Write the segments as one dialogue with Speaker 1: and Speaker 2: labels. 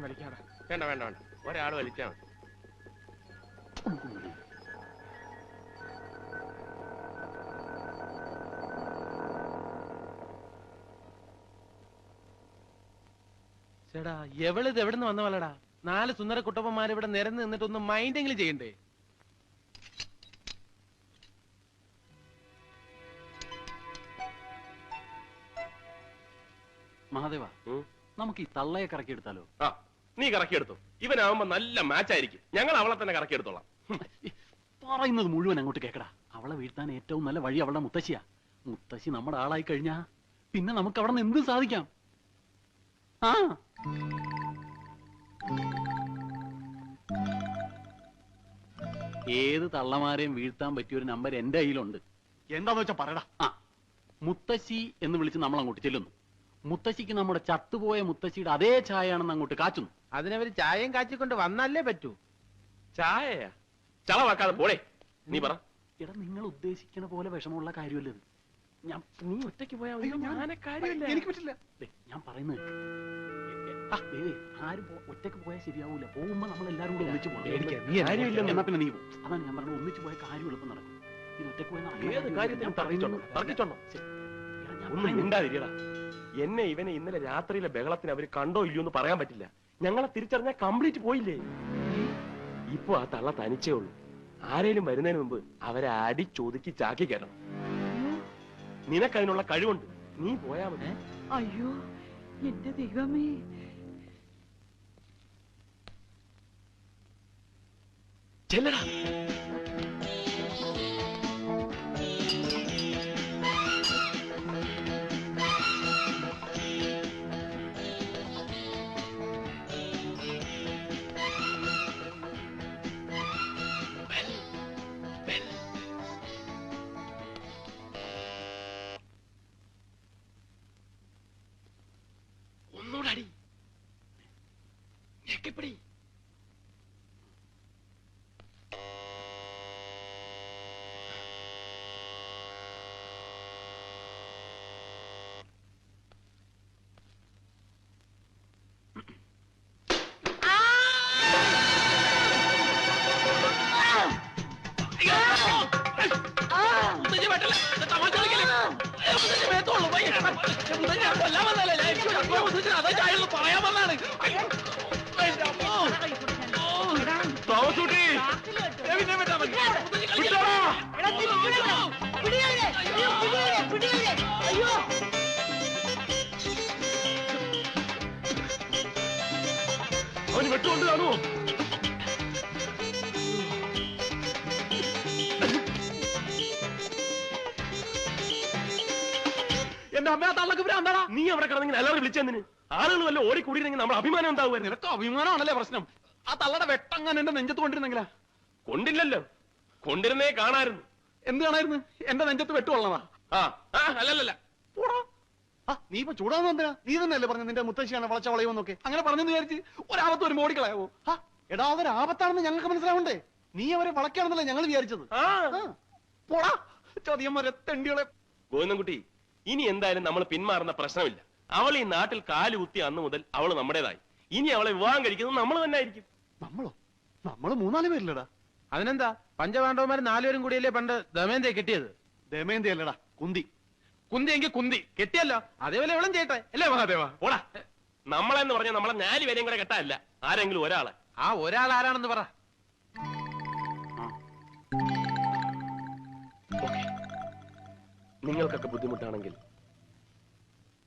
Speaker 1: വലിക്കാടാ.
Speaker 2: വേണ്ട വേണ്ട വേണ്ട, ഒരാൾ വലിച്ചാ മതി.
Speaker 1: ചേടാ എവളിത് എവിടുന്ന് വന്ന പോലടാ? 4 സുന്ദര കുട്ടപ്പന്മാർ ഇവിടെ നിരന്ന് നിന്നിട്ട് ഒന്ന് മൈൻഡെങ്കിലും ചെയ്യണ്ടേ?
Speaker 3: മഹാദേവ, നമുക്ക് ഈ തള്ളയെ കറക്കിയെടുത്താലോ?
Speaker 2: ആ, നീ കറക്കിയെടുത്തു. ഇവനാവുമ്പോ നല്ല മാച്ച് ആയിരിക്കും. ഞങ്ങൾ അവളെ തന്നെ കറക്കിയെടുത്തോളാം.
Speaker 3: പറയുന്നത് മുഴുവൻ അങ്ങോട്ട് കേക്കടാ. അവളെ വീഴ്ത്താൻ ഏറ്റവും നല്ല വഴി അവളുടെ മുത്തശ്ശിയാ. മുത്തശ്ശി നമ്മുടെ ആളായി കഴിഞ്ഞാ പിന്നെ നമുക്ക് അവിടെ നിന്ന് എന്തും സാധിക്കാം. ആ ഏത് തള്ളമാരെയും വീഴ്ത്താൻ പറ്റിയ ഒരു നമ്പർ എന്റെ കയ്യിലുണ്ട്.
Speaker 4: എന്താന്ന് വെച്ചാ പറയടാ.
Speaker 3: ആ, മുത്തശ്ശി എന്ന് വിളിച്ച് നമ്മൾ അങ്ങോട്ട് ചെല്ലുന്നു. മുത്തശ്ശിക്ക് നമ്മുടെ ചത്തുപോയ മുത്തശ്ശിയുടെ അതേ ചായയാണെന്ന് അങ്ങോട്ട് കാച്ചുന്നു.
Speaker 1: അതിനവര് ചായയും കാച്ചിക്കൊണ്ട് വന്നല്ലേ പറ്റൂ.
Speaker 2: ചായയാ? ചളവാക്കാതെ പോടേ. നീ പറ.
Speaker 3: എടാ, നിങ്ങൾ ഉദ്ദേശിക്കണ പോലെ വിഷമമുള്ള കാര്യമല്ല ഇത്.
Speaker 1: നീ ഒറ്റയ്ക്ക് പോയാ
Speaker 4: എനിക്ക് പറ്റില്ല.
Speaker 3: ഞാൻ പറയുന്നത് ആരും ഒറ്റക്ക് പോയാൽ ശരിയാവൂല. പോകുമ്പോ നമ്മൾ എല്ലാരും കൂടെ ഒന്നിച്ച് പോകണം. എന്നാ പിന്നെ നീ പോകും. അതാണ് ഞാൻ പറഞ്ഞത്, ഒന്നിച്ച് പോയ കാര്യം എളുപ്പം നടക്കും. ഇത് ഒറ്റക്ക്
Speaker 2: ഒന്നും മിണ്ടാതിരിക്കടാ. എന്നെ ഇവനെ ഇന്നലെ രാത്രിയിലെ ബഹളത്തിന് അവര് കണ്ടോ ഇല്ലയോ എന്ന് പറയാൻ പറ്റില്ല. ഞങ്ങളെ തിരിച്ചറിഞ്ഞാൽ കംപ്ലീറ്റ് പോയില്ലേ. ഇപ്പൊ ആ തള്ള തനിച്ചേ ഉള്ളൂ. ആരേലും വരുന്നതിന് മുമ്പ് അവരെ അടി ചോദിക്ക് ചാക്കി കയറണം. നിനക്കതിനുള്ള കഴിവുണ്ട്. നീ പോയാ മതി.
Speaker 5: അയ്യോ എന്റെ ദൈവമേ,
Speaker 2: ചെല്ലടാ. ഒന്നൂടടി ഞെക്കിപ്പിടി. അവന് വെട്ടുകൊണ്ട് കാണുമോ?
Speaker 4: എന്റെ അമ്മ തള്ളക്ക് ഭ്രാന്താടാ.
Speaker 2: നീ അവിടെ കിടന്നെങ്കിൽ എല്ലാവരും വിളിച്ചെന്തിന്? ആളുകൾ വല്ല ഓടിക്കൂടിയിരുന്നെങ്കിൽ നമ്മുടെ അഭിമാനം എന്താവുമായിരുന്നു?
Speaker 4: നിനക്ക് അഭിമാനമാണല്ലേ പ്രശ്നം? ആ തള്ളയുടെ വെട്ടങ്ങാൻ എന്റെ നെഞ്ചത്ത് കൊണ്ടിരുന്നെങ്കിലാ.
Speaker 2: കൊണ്ടില്ലല്ലോ. കൊണ്ടിരുന്നേ കാണായിരുന്നു.
Speaker 4: എന്ത് കാണായിരുന്നു? എന്റെ നെഞ്ചത്ത് വെട്ടുകൊള്ളണതാ.
Speaker 2: അല്ലല്ല.
Speaker 4: നീ ഇപ്പൊ ചൂടാവുന്ന എന്തിനാ? നീ തന്നെയല്ലേ പറഞ്ഞു നിന്റെ മുത്തശ്ശിയാണ് വളച്ച വളയുമെന്നൊക്കെ. അങ്ങനെ പറഞ്ഞെന്ന് വിചാരിച്ച് ഒരാപത്ത് ഒരു മോടിക്കളയാവോ? എടാ, അതൊരു ആപത്താണെന്ന് ഞങ്ങൾക്ക് മനസ്സിലാവണ്ടേ? നീ അവരെ വളക്കാണെന്നല്ലേ ഞങ്ങൾ വിചാരിച്ചത്. പോടാ ചതിയന്മാരെ, തെണ്ടികളെ.
Speaker 2: ഗോവിന്ദൻകുട്ടി, ഇനി എന്തായാലും നമ്മൾ പിന്മാറുന്ന പ്രശ്നമില്ല. അവൾ ഈ നാട്ടിൽ കാല് കുത്തി അന്ന് മുതൽ അവള് നമ്മുടേതായി. ഇനി അവളെ വിവാഹം കഴിക്കുന്നത് നമ്മൾ തന്നെ ആയിരിക്കും.
Speaker 4: നമ്മളോ? നമ്മള് 3-4 പേരില്ലടാ.
Speaker 1: അതിനെന്താ? പഞ്ചപാണ്ഡവന്മാർ 4 പേരും കൂടിയല്ലേ പണ്ട് ദമയന്തിയെ കെട്ടിയത്?
Speaker 4: ദമയന്തി അല്ലടാ, കുന്തി.
Speaker 1: കുന്തിയെങ്കിൽ കുന്തി കെട്ടിയല്ലോ. അതേപോലെ എവളും ചെയ്യട്ടെ അല്ലേ മഹാദേവ?
Speaker 2: പോടാ. നമ്മളെന്ന് പറഞ്ഞാൽ നമ്മളെ 4 പേരെയും കൂടെ കെട്ടാല്ല, ആരെങ്കിലും ഒരാളെ.
Speaker 1: ആ ഒരാൾ ആരാണെന്ന് പറ.
Speaker 2: നിങ്ങൾക്കൊക്കെ ബുദ്ധിമുട്ടാണെങ്കിൽ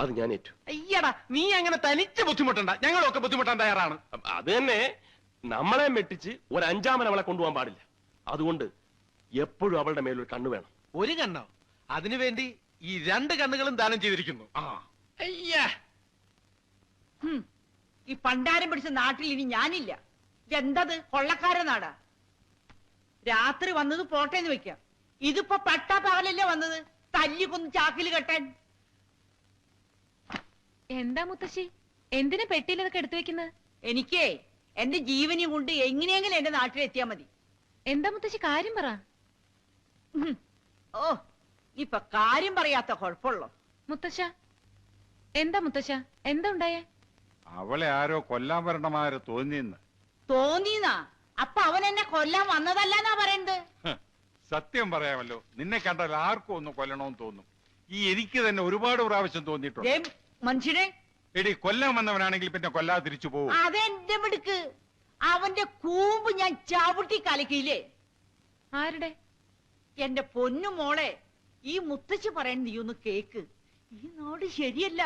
Speaker 2: അത് ഞാൻ ഏറ്റു.
Speaker 1: അയ്യടാ, നീ അങ്ങനെ തനിച്ച് ബുദ്ധിമുട്ടണ്ട, ഞങ്ങളൊക്കെ ബുദ്ധിമുട്ടാൻ തയ്യാറാണ്.
Speaker 2: അത് തന്നെ, നമ്മളെ വെട്ടിച്ച് ഒരു 5-ാമൻ അവളെ കൊണ്ടുപോകാൻ പാടില്ല. അതുകൊണ്ട് എപ്പോഴും അവളുടെ മേലൊരു കണ്ണു വേണം.
Speaker 1: ഒരു കണ്ണോ? അതിനുവേണ്ടി ഈ 2 കണ്ണുകളും ദാനം ചെയ്തിരിക്കുന്നു. അയ്യാ,
Speaker 5: ഈ പണ്ടാരം പിടിച്ച നാട്ടിൽ ഇനി ഞാനില്ല. ഇതെന്തത് കൊള്ളക്കാര നാടാ? രാത്രി വന്നത് പോട്ടേന്ന് വെക്കാം. ഇതിപ്പോ പട്ടാ പകലല്ലേ വന്നത്, തല്ലി കൊന്ന് ചാക്കില് കെട്ടാൻ.
Speaker 6: എന്താ മുത്തശ്ശി, എന്തിനാ പെട്ടിയിലതൊക്കെ എടുത്തു വെക്കുന്നത്?
Speaker 5: എനിക്കേ എന്റെ ജീവനെയും കൊണ്ട് എങ്ങനെയെങ്കിലും എന്റെ നാട്ടിലെത്തിയാ മതി.
Speaker 6: എന്താ മുത്തശ്ശി, കാര്യം പറ.
Speaker 5: ഓ, ഇപ്പൊ കാര്യം പറയാത്ത കുഴപ്പമുള്ളോ?
Speaker 6: മുത്തശ്ശ, എന്താ മുത്തശ്ശ, എന്താ ഉണ്ടായേ?
Speaker 7: അവളെ ആരോ കൊല്ലാൻ വരണമാര് തോന്നിയെന്ന്.
Speaker 5: തോന്നിന്നാ? അപ്പൊ അവൻ എന്നെ കൊല്ലാൻ വന്നതല്ലെന്നാ പറയുന്നത്.
Speaker 7: സത്യം പറയാമല്ലോ, നിന്നെ കണ്ടാൽ ആർക്കും ഒന്ന് കൊല്ലണമെന്ന് തോന്നും. എനിക്ക് തന്നെ ഒരുപാട് പ്രാവശ്യം തോന്നിയിട്ടുണ്ട്.
Speaker 5: മനുഷ്യനെ
Speaker 7: എടി, കൊല്ലാൻ വന്നവനാണെങ്കിൽ പിന്നെ കൊല്ലാതെ തിരിച്ചു പോകും.
Speaker 5: അതെന്റെ മിടുക്ക്. അവന്റെ കൂമ്പ് ഞാൻ ചവിട്ടി കലക്കിയില്ലേ.
Speaker 6: ആരുടെ?
Speaker 5: എന്റെ പൊന്നു മോളെ, ഈ മുത്തച്ഛി പറയാൻ നീ ഒന്ന് കേക്ക്. ഈ നാട് ശരിയല്ല,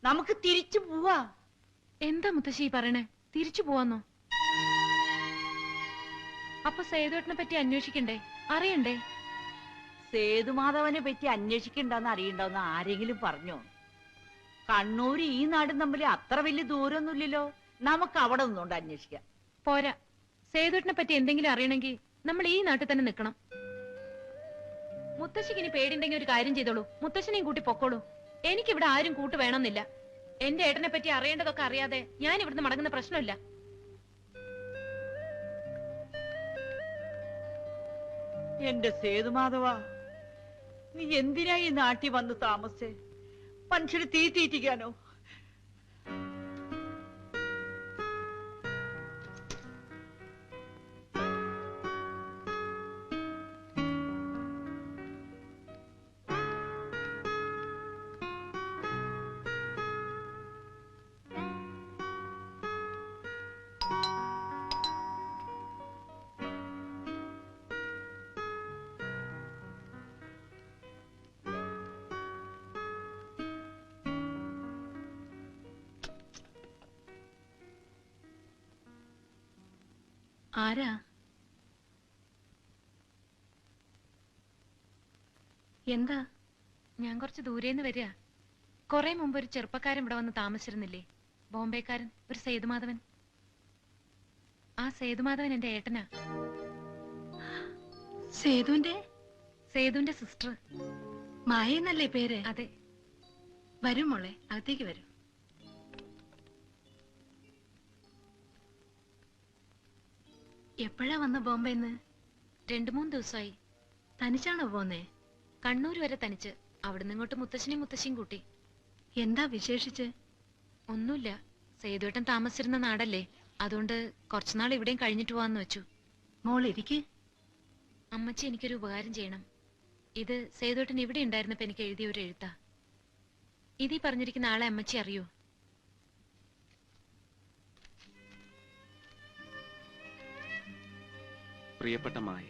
Speaker 5: നമുക്ക് തിരിച്ചു പോവാ.
Speaker 6: എന്താ മുത്തശ്ശി പറയണേ? തിരിച്ചു പോവാന്നോ? അപ്പൊ സേതുവേട്ടനെ പറ്റി അന്വേഷിക്കണ്ടേ? അറിയണ്ടേ?
Speaker 5: സേതുമാധവനെ പറ്റി അന്വേഷിക്കണ്ടെന്ന് അറിയണ്ടെന്ന് ആരെങ്കിലും പറഞ്ഞോ? കണ്ണൂര് ഈ നാടും തമ്മിൽ അത്ര വലിയ ദൂരമൊന്നുമില്ലല്ലോ. നമുക്ക് അവിടെ നിന്നുകൊണ്ട് അന്വേഷിക്കാം.
Speaker 6: പോരാ, സേതുവേട്ടനെ പറ്റി എന്തെങ്കിലും അറിയണമെങ്കിൽ നമ്മൾ ഈ നാട്ടിൽ തന്നെ നിൽക്കണം. മുത്തശ്ശിക്ക് ഇനി പേടിണ്ടെങ്കിൽ ഒരു കാര്യം ചെയ്തോളൂ, മുത്തശ്ശനെയും കൂട്ടി പൊക്കോളൂ. എനിക്കിവിടെ ആരും കൂട്ട് വേണമെന്നില്ല. എന്റെ ഏട്ടനെ പറ്റി അറിയേണ്ടതൊക്കെ അറിയാതെ ഞാൻ ഇവിടുന്ന് മടങ്ങുന്ന പ്രശ്നമില്ല.
Speaker 5: എന്റെ സേതുമാധവ, നീ എന്തിനാ ഈ നാട്ടിൽ വന്ന് താമസിച്ചേ? മനുഷ്യര് തീ തീറ്റിക്കാനോ?
Speaker 6: ആരാ? എന്താ? ഞാൻ കുറച്ച് ദൂരേന്ന് വരിക. കുറെ മുമ്പ് ഒരു ചെറുപ്പക്കാരൻ ഇവിടെ വന്ന് താമസിച്ചിരുന്നില്ലേ? ബോംബെക്കാരൻ, ഒരു സേതുമാധവൻ. ആ സേതുമാധവൻ എന്റെ ഏട്ടനാ. സേതുവിന്റെ സിസ്റ്റർ. മായ എന്നല്ലേ പേര്? അതെ. വരും മോളെ, അകത്തേക്ക് വരും. എപ്പോഴാ വന്ന ബോംബെന്ന്? 2-3 ദിവസമായി. തനിച്ചാണോ പോന്നേ? കണ്ണൂർ വരെ തനിച്ച്. അവിടുന്ന് ഇങ്ങോട്ട് മുത്തശ്ശനെയും മുത്തശ്ശിയും കൂട്ടി. എന്താ വിശേഷിച്ച്? ഒന്നുമില്ല. സേതുവേട്ടൻ താമസിച്ചിരുന്ന നാടല്ലേ, അതുകൊണ്ട് കുറച്ചുനാൾ ഇവിടെയും കഴിഞ്ഞിട്ട് പോവാന്ന് വെച്ചു. മോളിരിക്ക്. അമ്മച്ചി എനിക്കൊരു ഉപകാരം ചെയ്യണം. ഇത് സേതുവേട്ടൻ ഇവിടെ ഉണ്ടായിരുന്നപ്പോ എനിക്ക് എഴുതിയ ഒരു എഴുത്താ. ഇതീ പറഞ്ഞിരിക്കുന്ന ആളെ അമ്മച്ചി അറിയോ?
Speaker 8: പ്രിയപ്പെട്ട മായ,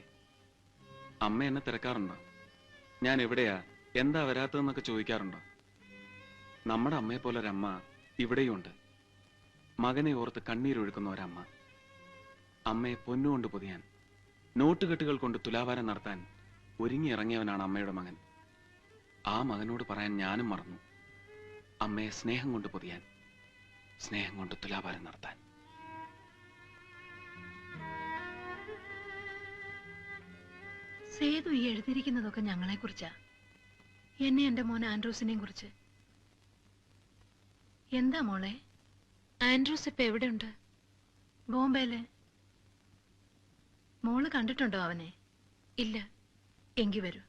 Speaker 8: അമ്മ എന്നെ തിരക്കാറുണ്ടോ? ഞാൻ എവിടെയാ, എന്താ വരാത്തതെന്നൊക്കെ ചോദിക്കാറുണ്ടോ? നമ്മുടെ അമ്മയെ പോലെ ഒരമ്മ ഇവിടെയുണ്ട്. മകനെ ഓർത്ത് കണ്ണീരൊഴുക്കുന്ന ഒരമ്മ. അമ്മയെ പൊന്നുകൊണ്ട് പൊതിയാൻ, നോട്ടുകെട്ടുകൾ കൊണ്ട് തുലാഭാരം നടത്താൻ ഒരുങ്ങിയിറങ്ങിയവനാണ് അമ്മയുടെ മകൻ. ആ മകനോട് പറയാൻ ഞാനും മറന്നു. അമ്മയെ സ്നേഹം കൊണ്ട് പൊതിയാൻ, സ്നേഹം കൊണ്ട് തുലാഭാരം നടത്താൻ.
Speaker 6: സേതു ഈ എഴുതിയിരിക്കുന്നതൊക്കെ ഞങ്ങളെ കുറിച്ചാ. എന്നെ എന്റെ മോൻ ആൻഡ്രൂസിനെയും കുറിച്ച്. എന്താ മോളെ? ആൻഡ്രൂസ് ഇപ്പൊ എവിടെയുണ്ട്? ബോംബെയില്. മോള് കണ്ടിട്ടുണ്ടോ അവനെ? ഇല്ല. എങ്കി വരൂ.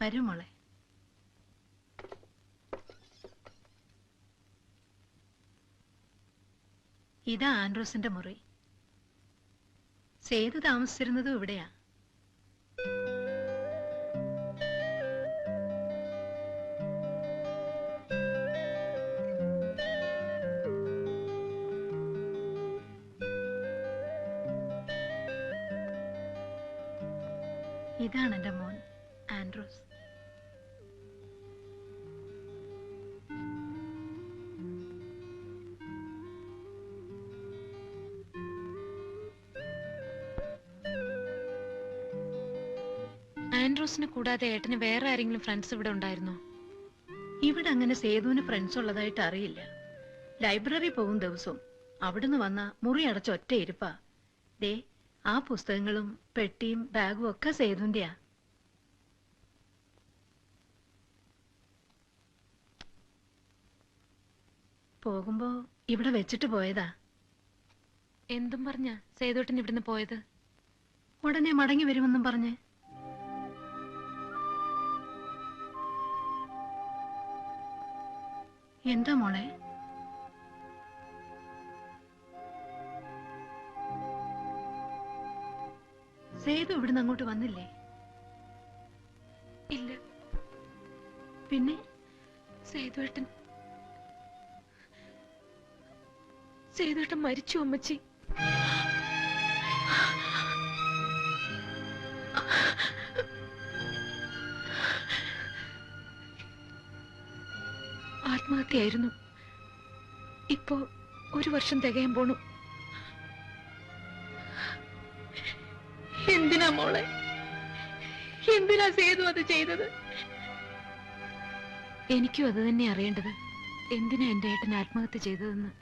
Speaker 6: വരൂ മോളെ. ഇതാ ആൻഡ്രൂസിന്റെ മുറി. സേതു താമസിച്ചിരുന്നതും ഇവിടെയാ. ഇതാണ് എന്റെ മോൻ ആൻഡ്രൂസ്. ആൻഡ്രൂസിനെ കൂടാതെ ഏട്ടന് വേറെ ആരെങ്കിലും ഫ്രണ്ട്സ് ഇവിടെ ഉണ്ടായിരുന്നോ? ഇവിടെ അങ്ങനെ സേതുവിന് ഫ്രണ്ട്സ് ഉള്ളതായിട്ട് അറിയില്ല. ലൈബ്രറി പോകും ദിവസവും. അവിടുന്ന് വന്ന മുറി അടച്ച ഒറ്റ ഇരിപ്പാ. ദേ, ആ പുസ്തകങ്ങളും പെട്ടിയും ബാഗും ഒക്കെ സേതുവിന്റെയാ. പോകുമ്പോ ഇവിടെ വെച്ചിട്ട് പോയതാ. എന്തും പറഞ്ഞ സേതുവേട്ടൻ ഇവിടുന്ന് പോയത്? ഉടനെ മടങ്ങി വരുമെന്നും പറഞ്ഞ്. എന്താ മോളെ? സേതു ഇവിടുന്ന് അങ്ങോട്ട് വന്നില്ലേ? ഇല്ല. പിന്നെ സേതുവേട്ടൻ മരിച്ചു അമ്മച്ചി. ആത്മഹത്യയായിരുന്നു. ഇപ്പോ 1 വർഷം തികയാൻ പോണു. എന്തിനാ മോളെ, എന്തിനാ സേതു അത് ചെയ്തത്? എനിക്കും അത് തന്നെ അറിയേണ്ടത്. എന്തിനാ എന്റെ ഏട്ടൻ ആത്മഹത്യ ചെയ്തതെന്ന്.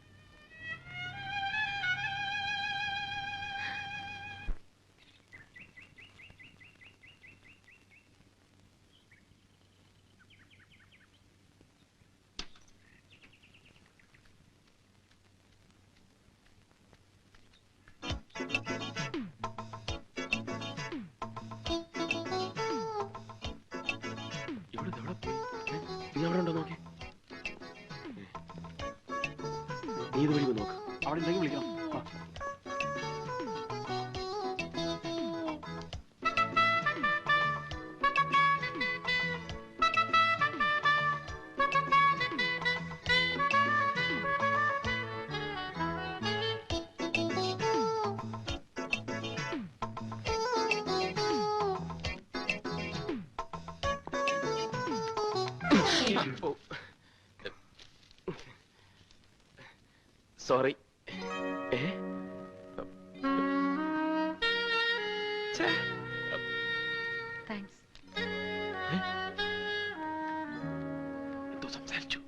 Speaker 2: നീ അവിടെ ഉണ്ടോ നോക്കി. നീ ഇത് വഴി നോക്ക്.
Speaker 3: അവിടെ ഉണ്ടെങ്കിൽ വിളിക്കണം.
Speaker 2: സോറി.
Speaker 6: താങ്ക്സ്.
Speaker 2: എന്തോ സംസാരിച്ചു.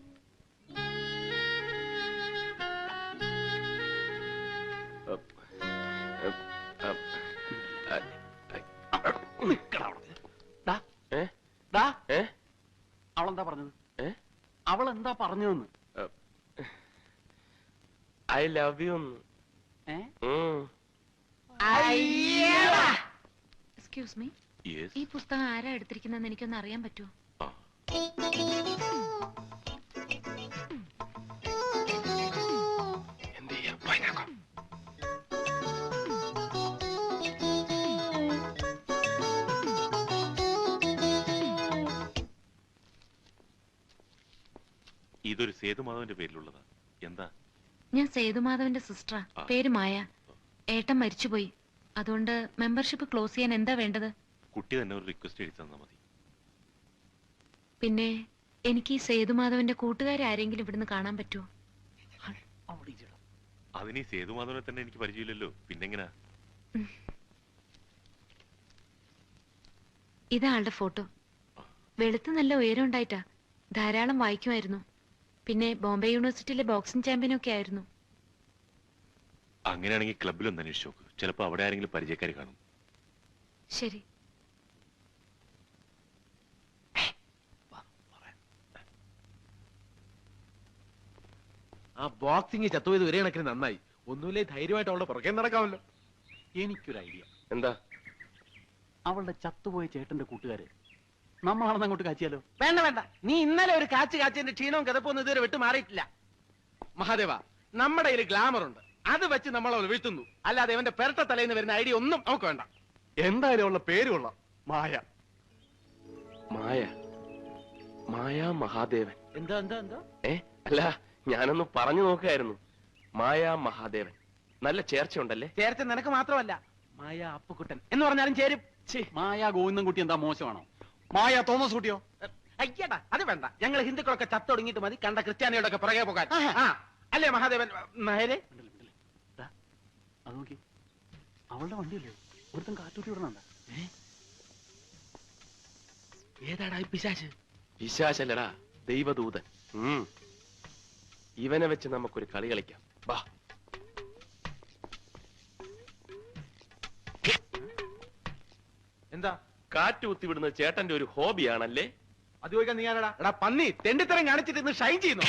Speaker 3: അവളെന്താ പറഞ്ഞത്? അവളെന്താ പറഞ്ഞതെന്ന്?
Speaker 2: I love you.
Speaker 6: Excuse me, ഈ പുസ്തകം ആരാ എടുത്തിരിക്കുന്നതെന്ന് എനിക്കൊന്ന് അറിയാൻ പറ്റുമോ?
Speaker 2: എന്ത് ചെയ്യാം, വായിക്കാം.
Speaker 9: ഇതൊരു സേതുമാധവന്റെ പേരിലുള്ളതാ. എന്താ?
Speaker 6: ഞാൻ സേതുമാധവന്റെ സിസ്റ്ററാ. പേര് മായ. ഏട്ടൻ മരിച്ചുപോയി. അതുകൊണ്ട് മെമ്പർഷിപ്പ് ക്ലോസ് ചെയ്യാൻ എന്താ വേണ്ടത്?
Speaker 9: കുട്ടി തന്നെ ഒരു റിക്വസ്റ്റ് എഴുതി തന്നാ മതി.
Speaker 6: പിന്നെ എനിക്ക് ഈ സേതുമാധവന്റെ കൂട്ടുകാരെ ആരെങ്കിലും ഇവിടുന്ന് കാണാൻ പറ്റുമോ?
Speaker 9: അതിന് ഈ സേതുമാധവനെ തന്നെ എനിക്ക് പരിചയമില്ലല്ലോ, പിന്നെങ്ങനാ?
Speaker 6: ഇതാ ആളുടെ ഫോട്ടോ. വെളുത്ത് നല്ല ഉയരം ഉണ്ടായിട്ടാ. ധാരാളം വായിക്കുമായിരുന്നു. പിന്നെ ബോംബെ യൂണിവേഴ്സിറ്റിയിലെ ബോക്സിംഗ് ചാമ്പ്യനൊക്കെ ആയിരുന്നു.
Speaker 9: അങ്ങനെയാണെങ്കിൽ ക്ലബിലൊന്ന് അന്വേഷിച്ചു നോക്ക്. ചിലപ്പോ അവിടെ ആരെങ്കിലും പരിചയക്കാർ കാണും.
Speaker 6: ശരി.
Speaker 1: ആ ബോക്സിംഗ് ചത്തുപോയത് ഒരേ കണക്കിന് നന്നായി. ഒന്നുമില്ലേ, ധൈര്യമായിട്ട് അവളുടെ പുറകെ നടക്കാമല്ലോ.
Speaker 3: എനിക്കൊരു ഐഡിയ.
Speaker 2: എന്താ?
Speaker 3: അവളുടെ ചത്തുപോയ ചേട്ടന്റെ കൂട്ടുകാര് നമ്മളാണെന്ന് അങ്ങോട്ട് കാച്ചിയാലോ?
Speaker 1: വേണ്ട വേണ്ട, നീ ഇന്നലെ ഒരു കാച്ചതിന്റെ ക്ഷീണവും കിതപ്പൊന്നും ഇതുവരെ വിട്ടു മാറിയിട്ടില്ല. മഹാദേവ, നമ്മുടെ കയ്യിൽ ഗ്ലാമർ ഉണ്ട്. അത് വെച്ച് നമ്മൾ അവൾ വീഴ്ത്തുന്നു. അല്ലാതെ അവന്റെ പെരട്ട തലേന്ന് വരുന്ന ഐഡിയ ഒന്നും നമുക്ക് വേണ്ട.
Speaker 4: എന്തായാലും ഉള്ള പേര് കൊള്ളാം, മായ.
Speaker 2: മായ, മായ മഹാദേവൻ.
Speaker 1: എന്താ എന്താ എന്താ?
Speaker 2: അല്ല, ഞാനൊന്ന് പറഞ്ഞു നോക്കുകയായിരുന്നു. മായ മഹാദേവൻ, നല്ല ചേർച്ചയുണ്ടല്ലേ?
Speaker 1: ചേർച്ച നിനക്ക് മാത്രമല്ല, മായ അപ്പുക്കുട്ടൻ എന്ന് പറഞ്ഞാലും ചേരും.
Speaker 3: മായ ഗോവിന്ദൻകുട്ടി എന്താ മോശമാണോ? മായ തോമസ് കുട്ടിയോ?
Speaker 1: അയ്യടാ, അത് വേണ്ട. ഞങ്ങൾ ഹിന്ദുക്കളൊക്കെ ചത്തൊടുങ്ങിയിട്ട് മതി കണ്ട ക്രിസ്ത്യാനികളൊക്കെ പുറകെ പോകാൻ. അല്ലേ മഹാദേവൻ നായരെ?
Speaker 3: അത് നോക്കി, അവളുടെ വണ്ടിയല്ലേ ഒരുത്തൻ കാറ്റൂട്ടി വിടണണ്ട.
Speaker 1: ഏതാടാ ഈ പിശാച്?
Speaker 2: പിശാചല്ലടാ, ദൈവദൂതൻ. ഇവനെ വെച്ച് നമുക്കൊരു കളി കളിക്കാം. വാ.
Speaker 1: എന്താ?
Speaker 2: കാറ്റ് കുത്തിവിടുന്നത് ചേട്ടന്റെ ഒരു ഹോബിയാണല്ലേ?
Speaker 1: അത് ചോദിക്കാൻ നീ ആരടാ? എടാ പന്നി, തെണ്ടിത്തരം കാണിച്ചിട്ട് ഇന്ന് ഷൈൻ ചെയ്യുന്നു.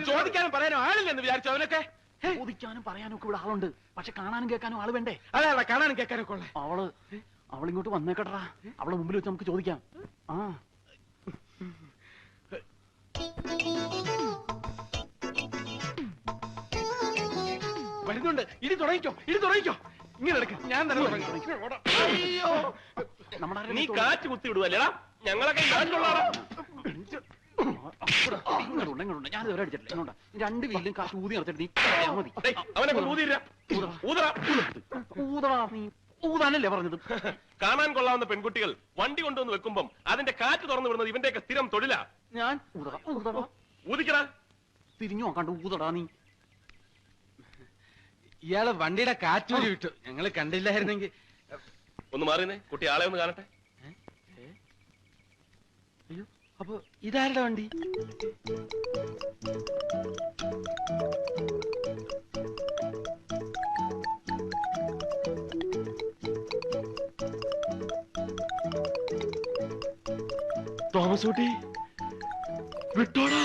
Speaker 1: ചോദിക്കാനും പറയാനും ആളില്ലെന്ന് വിചാരിച്ചു അവനൊക്കെ.
Speaker 3: ചോദിക്കാനും പറയാനും ഒക്കെ ഇവിടെ ആളുണ്ട്. പക്ഷെ കാണാനും കേൾക്കാനും ആള് വേണ്ടേ?
Speaker 1: അതെ, കാണാനും കേൾക്കാനും ഒക്കെ ഉള്ള.
Speaker 3: അവളിങ്ങോട്ട് വന്നേക്കട്ടാ. അവളെ മുമ്പിൽ വെച്ച് നമുക്ക് ചോദിക്കാം. ആ
Speaker 1: വരുന്നുണ്ട്. ഇടി തുടങ്ങിക്കോ, ഇടി തുടങ്ങിക്കോ. ഇങ്ങനെ എടുക്ക, ഞാൻ തന്നെ തുടങ്ങി. അയ്യോ,
Speaker 3: നമ്മുടെ
Speaker 2: നീ കാറ്റ് കുത്തി വിടുവല്ലേടാ? ഞങ്ങളൊക്കെ കാറ്റുള്ളാടാ.
Speaker 3: ഞാൻ ഇതുവരെ അടിച്ചിട്ടില്ല. ഇങ്ങോട്ടാ, രണ്ട് വീലും കാറ്റ് ഊതി നടത്തിട്ട് നീ പറയാ മതി.
Speaker 2: അവനെ ഊതിരാ.
Speaker 3: ഊതടാ, നീ ഊതാനല്ലേ പറഞ്ഞത്?
Speaker 2: കാണാൻ കൊള്ളാവുന്ന പെൺകുട്ടികൾ വണ്ടി കൊണ്ടുവന്ന് വെക്കുമ്പം അതിന്റെ കാറ്റ് തുറന്നു വിടുന്നത് ഇവന്റെയൊക്കെ സ്ഥിരം തൊഴിലാ.
Speaker 3: ഞാൻ ഊതടാ,
Speaker 2: ഊതിക്കടാ.
Speaker 3: തിരിഞ്ഞു നോക്കാണ്ട് ഊതടാ നീ.
Speaker 1: ഇയാള് വണ്ടിയുടെ കാറ്റൂരി വിട്ടു, ഞങ്ങള് കണ്ടില്ലായിരുന്നെങ്കിൽ.
Speaker 2: ഒന്ന് മാറിയുന്നേ, കുട്ടി ആളെ ഒന്ന് കാണട്ടെ.
Speaker 1: അയ്യോ, അപ്പൊ ഇതാരുടെ വണ്ടി?
Speaker 2: തോമസ് കുട്ടി വിട്ടോടാ.